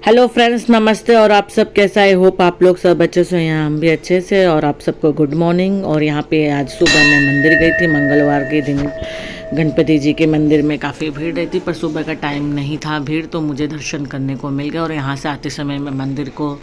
Hello friends, नमस्ते। और आप सब कैसा है? होप आप लोग सब अच्छे से हैं, हम भी अच्छे से। और आप सबको गुड मॉर्निंग। और यहाँ पे आज सुबह मैं मंदिर गई थी। मंगलवार के दिन गणपति जी के मंदिर में काफ़ी भीड़ रहती, पर सुबह का टाइम नहीं था भीड़, तो मुझे दर्शन करने को मिल गया। और यहाँ से आते समय मैं मंदिर को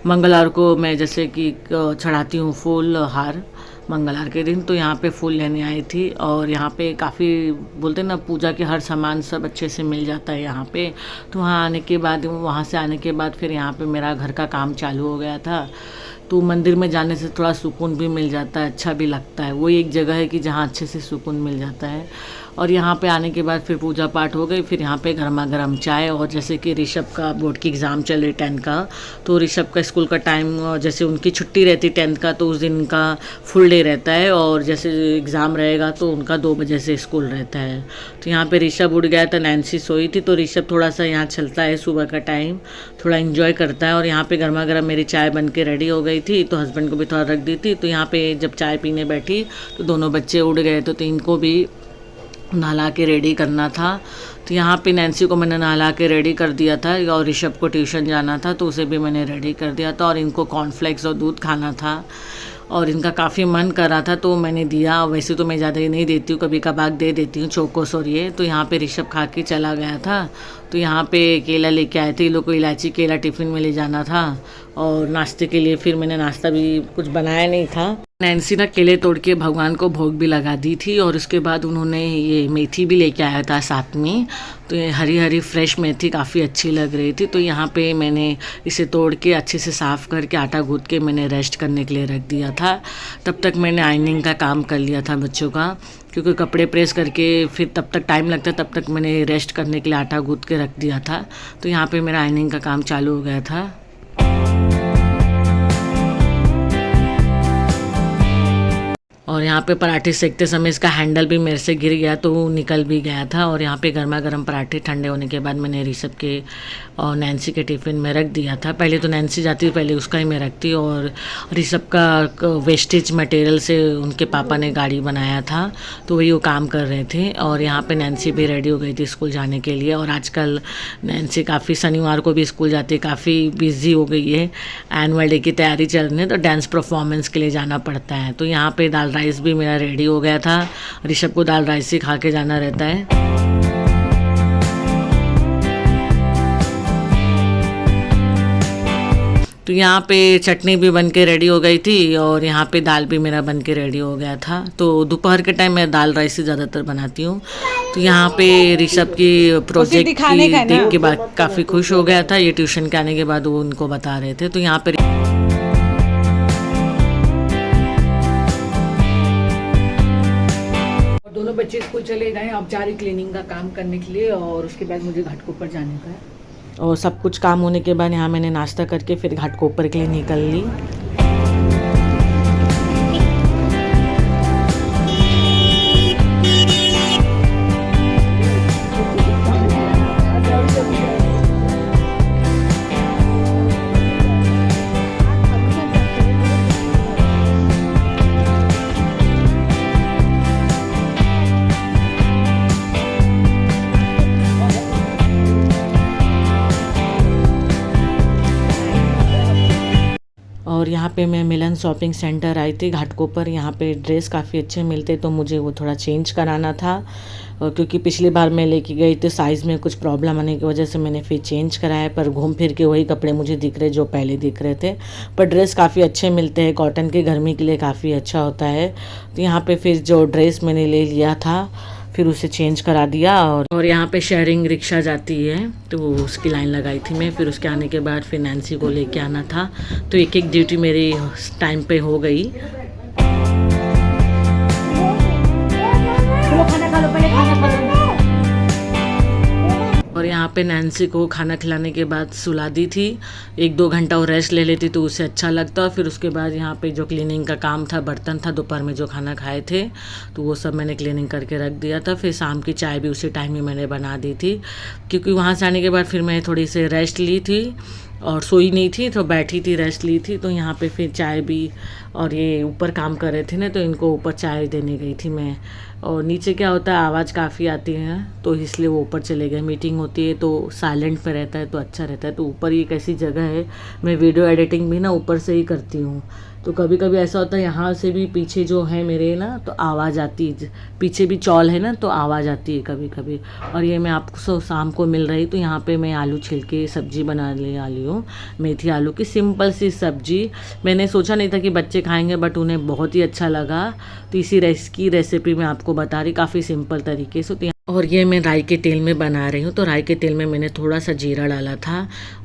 मंगलवार को मैं जैसे कि चढ़ाती हूँ फूल हार मंगलवार के दिन, तो यहाँ पे फूल लेने आई थी। और यहाँ पे काफ़ी बोलते हैं ना, पूजा के हर सामान सब अच्छे से मिल जाता है यहाँ पे। तो वहाँ से आने के बाद फिर यहाँ पे मेरा घर का काम चालू हो गया था। तो मंदिर में जाने से थोड़ा सुकून भी मिल जाता है, अच्छा भी लगता है। वो एक जगह है कि जहाँ अच्छे से सुकून मिल जाता है। और यहाँ पे आने के बाद फिर पूजा पाठ हो गई। फिर यहाँ पे गर्मा गर्म चाय। और जैसे कि ऋषभ का बोर्ड की एग्ज़ाम चल रही 10 का, तो ऋषभ का स्कूल का टाइम, जैसे उनकी छुट्टी रहती 10 का, तो उस दिन का फुल डे रहता है। और जैसे एग्ज़ाम रहेगा तो उनका 2 बजे से स्कूल रहता है। तो यहाँ पे ऋषभ उठ गया था, नैन्सी सोई थी, तो ऋषभ थोड़ा सा यहाँ चलता है सुबह का टाइम, थोड़ा इन्जॉय करता है। और यहाँ पे गर्मा गर्म मेरी चाय बन के रेडी हो गई थी, तो हस्बैंड को भी थोड़ा रख दी थी। तो यहाँ पे जब चाय पीने बैठी तो दोनों बच्चे उठ गए, तो इनको भी नहला के रेडी करना था। तो यहाँ पे नैन्सी को मैंने नहला के रेडी कर दिया था। और ऋषभ को ट्यूशन जाना था, तो उसे भी मैंने रेडी कर दिया था। और इनको कॉर्नफ्लेक्स और दूध खाना था, और इनका काफ़ी मन कर रहा था, तो मैंने दिया। वैसे तो मैं ज़्यादा ही नहीं देती हूँ, कभी कभार दे देती हूँ चोकोस और ये। तो यहाँ पे ऋषभ खा के चला गया था। तो यहाँ पे केला लेके आए थे, ये लोग को इलायची केला टिफ़िन में ले जाना था। और नाश्ते के लिए फिर मैंने नाश्ता भी कुछ बनाया नहीं था। नैन्सी ना केले तोड़ के भगवान को भोग भी लगा दी थी। और उसके बाद उन्होंने ये मेथी भी लेके आया था साथ में। तो ये हरी हरी फ्रेश मेथी काफ़ी अच्छी लग रही थी। तो यहाँ पे मैंने इसे तोड़ के अच्छे से साफ़ करके आटा गूँथ के मैंने रेस्ट करने के लिए रख दिया था। तब तक मैंने आयनिंग का काम कर लिया था बच्चों का, क्योंकि कपड़े प्रेस करके फिर तब तक टाइम लगता है, तब तक मैंने रेस्ट करने के लिए आटा गूँथ के रख दिया था। तो यहाँ पे मेरा आयनिंग का काम चालू हो गया था। और यहाँ पे पराठे सेकते समय इसका हैंडल भी मेरे से गिर गया, तो वो निकल भी गया था। और यहाँ पे गर्मा गर्म पराठे ठंडे होने के बाद मैंने ऋषभ के और नैन्सी के टिफ़िन में रख दिया था। पहले तो नैन्सी जाती, पहले उसका ही मैं रखती। और ऋषभ का वेस्टेज मटेरियल से उनके पापा ने गाड़ी बनाया था, तो वही वो काम कर रहे थे। और यहाँ पे नैन्सी भी रेडी हो गई थी स्कूल जाने के लिए। और आजकल नैन्सी काफ़ी शनिवार को भी स्कूल जाती है, काफ़ी बिजी हो गई है। एनुअल डे की तैयारी चल रही है, तो डांस परफॉर्मेंस के लिए जाना पड़ता है। तो यहाँ पे दाल राइस भी मेरा रेडी हो गया था। ऋषभ को दाल राइस ही खा के जाना रहता है। तो यहाँ पे चटनी भी बन के रेडी हो गई थी। और यहाँ पे दाल भी मेरा बन के रेडी हो गया था। तो दोपहर के टाइम मैं दाल राइस ही ज़्यादातर बनाती हूँ। तो यहाँ पे ऋषभ की प्रोजेक्ट की देख के बाद काफ़ी खुश हो गया था। ये ट्यूशन के आने के बाद वो उनको बता रहे थे। तो यहाँ पे दोनों बच्चे स्कूल चले गए, अब जा रही क्लीनिंग का काम करने के लिए। और उसके बाद मुझे घाटकोपर जाने का है। और सब कुछ काम होने के बाद यहाँ मैंने नाश्ता करके फिर घाटकोपर के लिए निकल ली। और यहाँ पे मैं मिलन शॉपिंग सेंटर आई थी घाटकोपर। यहाँ पे ड्रेस काफ़ी अच्छे मिलते, तो मुझे वो थोड़ा चेंज कराना था। और क्योंकि पिछली बार मैं लेके गई तो साइज़ में कुछ प्रॉब्लम आने की वजह से मैंने फिर चेंज कराया। पर घूम फिर के वही कपड़े मुझे दिख रहे जो पहले दिख रहे थे। पर ड्रेस काफ़ी अच्छे मिलते हैं, कॉटन के गर्मी के लिए काफ़ी अच्छा होता है। तो यहाँ पर फिर जो ड्रेस मैंने ले लिया था फिर उसे चेंज करा दिया। और यहाँ पे शेयरिंग रिक्शा जाती है, तो उसकी लाइन लगाई थी मैं। फिर उसके आने के बाद फिर नैन्सी को लेके आना था। तो एक एक ड्यूटी मेरी टाइम पे हो गई। और यहाँ पे नैन्सी को खाना खिलाने के बाद सुला दी थी। 1-2 घंटा वो रेस्ट ले लेती तो उसे अच्छा लगता। और फिर उसके बाद यहाँ पे जो क्लीनिंग का काम था, बर्तन था, दोपहर में जो खाना खाए थे, तो वो सब मैंने क्लीनिंग करके रख दिया था। फिर शाम की चाय भी उसी टाइम में मैंने बना दी थी, क्योंकि वहाँ से आने के बाद फिर मैं थोड़ी सी रेस्ट ली थी। और सोई नहीं थी तो बैठी थी, रेस्ट ली थी। तो यहाँ पे फिर चाय भी, और ये ऊपर काम कर रहे थे ना, तो इनको ऊपर चाय देने गई थी मैं। और नीचे क्या होता है, आवाज़ काफ़ी आती है, तो इसलिए वो ऊपर चले गए। मीटिंग होती है तो साइलेंट पे रहता है तो अच्छा रहता है। तो ऊपर ही एक ऐसी जगह है, मैं वीडियो एडिटिंग भी ना ऊपर से ही करती हूँ। तो कभी कभी ऐसा होता है यहाँ से भी पीछे जो है मेरे ना, तो आवाज़ आती है, पीछे भी चौल है ना, तो आवाज़ आती है कभी कभी। और ये मैं आपको शाम को मिल रही, तो यहाँ पे मैं आलू छिल के सब्जी बनाने वाली हूँ, मेथी आलू की सिंपल सी सब्जी। मैंने सोचा नहीं था कि बच्चे खाएंगे, बट उन्हें बहुत ही अच्छा लगा। तो इसी की रेसिपी मैं आपको बता रही, काफ़ी सिंपल तरीके से। और ये मैं राई के तेल में बना रही हूँ। तो राई के तेल में मैंने थोड़ा सा जीरा डाला था,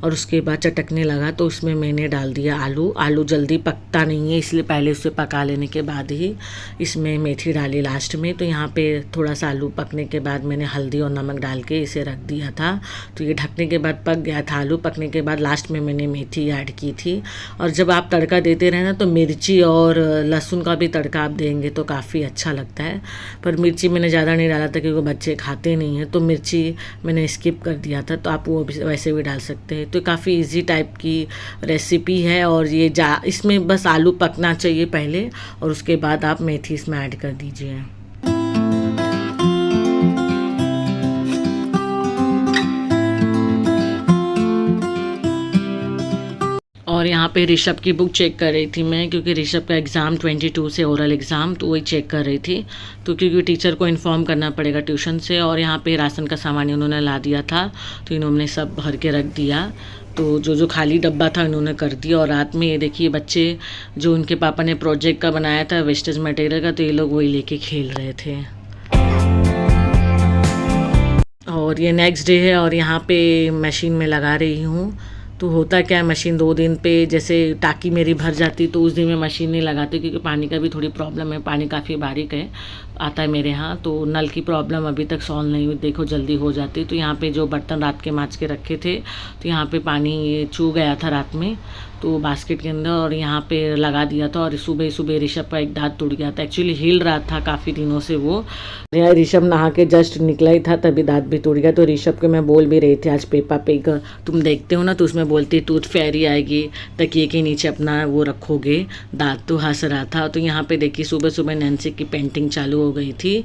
और उसके बाद चटकने लगा तो उसमें मैंने डाल दिया आलू। आलू जल्दी पकता नहीं है, इसलिए पहले उसे पका लेने के बाद ही इसमें मेथी डाली लास्ट में। तो यहाँ पे थोड़ा सा आलू पकने के बाद मैंने हल्दी और नमक डाल के इसे रख दिया था। तो ये ढकने के बाद पक गया था। आलू पकने के बाद लास्ट में मैंने मेथी ऐड की थी। और जब आप तड़का देते रहे ना, तो मिर्ची और लहसुन का भी तड़का आप देंगे तो काफ़ी अच्छा लगता है। पर मिर्ची मैंने ज़्यादा नहीं डाला था क्योंकि बच्चे खाते नहीं हैं, तो मिर्ची मैंने स्किप कर दिया था। तो आप वो वैसे भी डाल सकते हैं। तो काफ़ी इजी टाइप की रेसिपी है। और ये इसमें बस आलू पकना चाहिए पहले, और उसके बाद आप मेथी इसमें ऐड कर दीजिए। और यहाँ पे ऋषभ की बुक चेक कर रही थी मैं, क्योंकि ऋषभ का एग्ज़ाम 22 से ओरल एग्ज़ाम, तो वही चेक कर रही थी। तो क्योंकि टीचर को इन्फॉर्म करना पड़ेगा ट्यूशन से। और यहाँ पे राशन का सामान उन्होंने ला दिया था, तो इन्होंने सब भर के रख दिया। तो जो खाली डब्बा था इन्होंने कर दिया। और रात में ये देखिए बच्चे, जो उनके पापा ने प्रोजेक्ट का बनाया था वेस्टेज मटेरियल का, तो ये लोग वही लेके खेल रहे थे। और ये नेक्स्ट डे है, और यहाँ पे मशीन में लगा रही हूँ। तो होता क्या है, मशीन 2 दिन पे, जैसे टाकी मेरी भर जाती तो उस दिन मैं मशीन नहीं लगाती, क्योंकि पानी का भी थोड़ी प्रॉब्लम है। पानी काफ़ी बारीक है आता है मेरे यहाँ, तो नल की प्रॉब्लम अभी तक सॉल्व नहीं हुई। देखो जल्दी हो जाती। तो यहाँ पे जो बर्तन रात के मांज के रखे थे, तो यहाँ पे पानी चू गया था रात में, तो बास्केट के अंदर, और यहाँ पे लगा दिया था। और सुबह सुबह ऋषभ का एक दांत टूट गया था, एक्चुअली हिल रहा था काफ़ी दिनों से वो। ऋषभ नहा के जस्ट निकला ही था, तभी दांत भी टूट गया। तो ऋषभ के मैं बोल भी रही थी, आज पेपा पिग तुम देखते हो ना, तो उसमें बोलती टूथ फेयरी आएगी, तकिए के नीचे अपना वो रखोगे दांत। तो हंस रहा था। तो यहाँ पे देखिए सुबह सुबह नैन्सी की पेंटिंग चालू हो गई थी।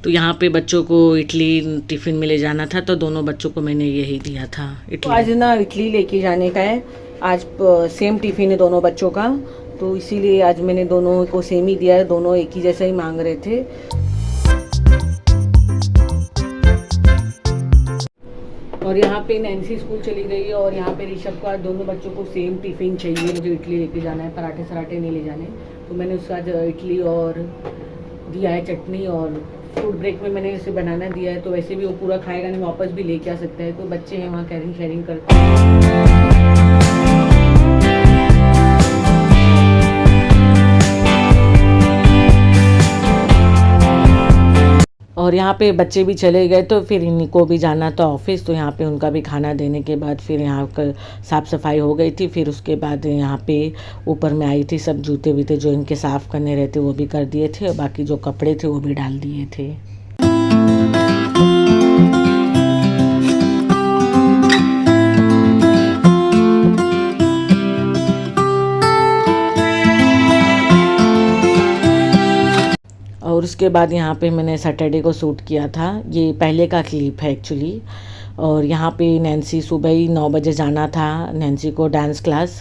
तो यहाँ पे बच्चों को इडली टिफ़िन में ले जाना था, तो दोनों बच्चों को मैंने यही दिया था इडली। तो आज ना इडली लेके जाने का है, आज सेम टिफ़िन है दोनों बच्चों का, तो इसीलिए आज मैंने दोनों को सेम ही दिया है। दोनों एक ही जैसा ही मांग रहे थे। और यहाँ पे नैन्सी स्कूल चली गई है, और यहाँ पे ऋषभ का, दोनों बच्चों को सेम टिफ़िन चाहिए। मुझे इडली लेके जाना है, पराठे सराठे नहीं ले जाने। तो मैंने उसका आज इडली और दिया है, चटनी। और फूड ब्रेक में मैंने इसे बनाना दिया है, तो वैसे भी वो पूरा खाएगा नहीं, वापस भी लेके आ सकता है। तो बच्चे हैं वहाँ, कैरिंग शेयरिंग करते हैं। और यहाँ पे बच्चे भी चले गए, तो फिर इनको भी जाना था ऑफिस। तो यहाँ पे उनका भी खाना देने के बाद फिर यहाँ का साफ़ सफाई हो गई थी। फिर उसके बाद यहाँ पे ऊपर में आई थी, सब जूते वूते जो इनके साफ़ करने रहते वो भी कर दिए थे, और बाकी जो कपड़े थे वो भी डाल दिए थे। और उसके बाद यहाँ पे मैंने सैटरडे को शूट किया था, ये पहले का क्लिप है एक्चुअली। और यहाँ पे नैन्सी सुबह ही 9 बजे जाना था नैन्सी को डांस क्लास,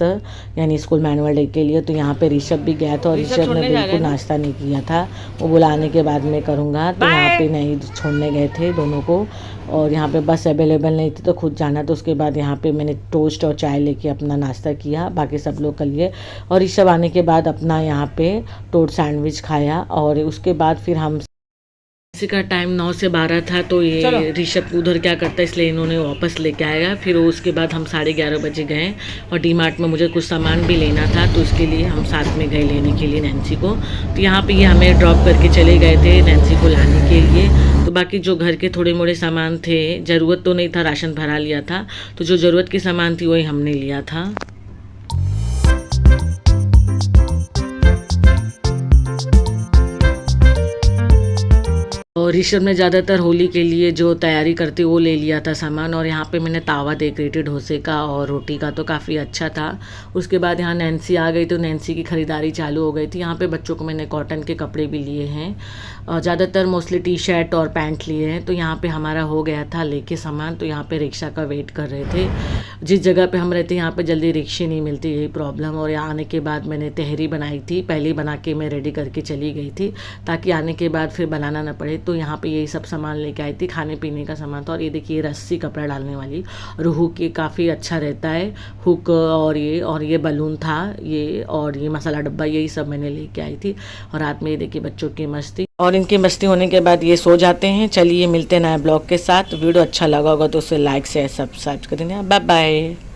यानी स्कूल में एनुअल डे के लिए। तो यहाँ पे ऋषभ भी गया था, और ऋषभ ने बिल्कुल नाश्ता नहीं किया था, वो बुलाने के बाद में करूँगा। तो यहाँ पे नहीं छोड़ने गए थे दोनों को, और यहाँ पे बस अवेलेबल नहीं थी तो खुद जाना। तो उसके बाद यहाँ पे मैंने टोस्ट और चाय लेके अपना नाश्ता किया, बाकी सब लोग कर लिए। और ऋषभ आने के बाद अपना यहाँ पे टोस्ट सैंडविच खाया। और उसके बाद फिर हम इसी का टाइम 9 से 12 था, तो ये ऋषभ उधर क्या करता है, इसलिए इन्होंने वापस लेके आएगा। फिर उसके बाद हम 11:30 बजे गए, और डीमार्ट में मुझे कुछ सामान भी लेना था, तो इसके लिए हम साथ में गए लेने के लिए नैन्सी को। तो यहाँ पे ये हमें ड्रॉप करके चले गए थे नैन्सी को लाने के लिए। तो बाकी जो घर के थोड़े मोड़े सामान थे, ज़रूरत तो नहीं था, राशन भरा लिया था, तो जो ज़रूरत की सामान थी वही हमने लिया था। और और ऋषभ ने ज़्यादातर होली के लिए जो तैयारी करती वो ले लिया था सामान। और यहाँ पे मैंने तावा देख रही थी डोसे का और रोटी का, तो काफ़ी अच्छा था। उसके बाद यहाँ नैन्सी आ गई तो नैन्सी की ख़रीदारी चालू हो गई थी। यहाँ पे बच्चों को मैंने कॉटन के कपड़े भी लिए हैं और ज़्यादातर मोस्टली टी शर्ट और पैंट लिए हैं। तो यहाँ पे हमारा हो गया था लेके सामान, तो यहाँ पे रिक्शा का वेट कर रहे थे। जिस जगह पे हम रहते हैं यहाँ पे जल्दी रिक्शे नहीं मिलती, यही प्रॉब्लम। और यहाँ आने के बाद मैंने तहरी बनाई थी, पहले बना के मैं रेडी करके चली गई थी ताकि आने के बाद फिर बनाना ना पड़े। तो यहाँ पे यही सब सामान लेके आई थी, खाने पीने का सामान था। और ये देखिए रस्सी कपड़ा डालने वाली और हुक के काफ़ी अच्छा रहता है हुक, और ये बलून था ये, और ये मसाला डब्बा, यही सब मैंने लेके आई थी। और रात में ये देखिए बच्चों की मस्ती, और इनकी मस्ती होने के बाद ये सो जाते हैं। चलिए मिलते हैं नए ब्लॉग के साथ। वीडियो अच्छा लगा होगा तो उसे लाइक शेयर सब्सक्राइब कर देना। Bye bye.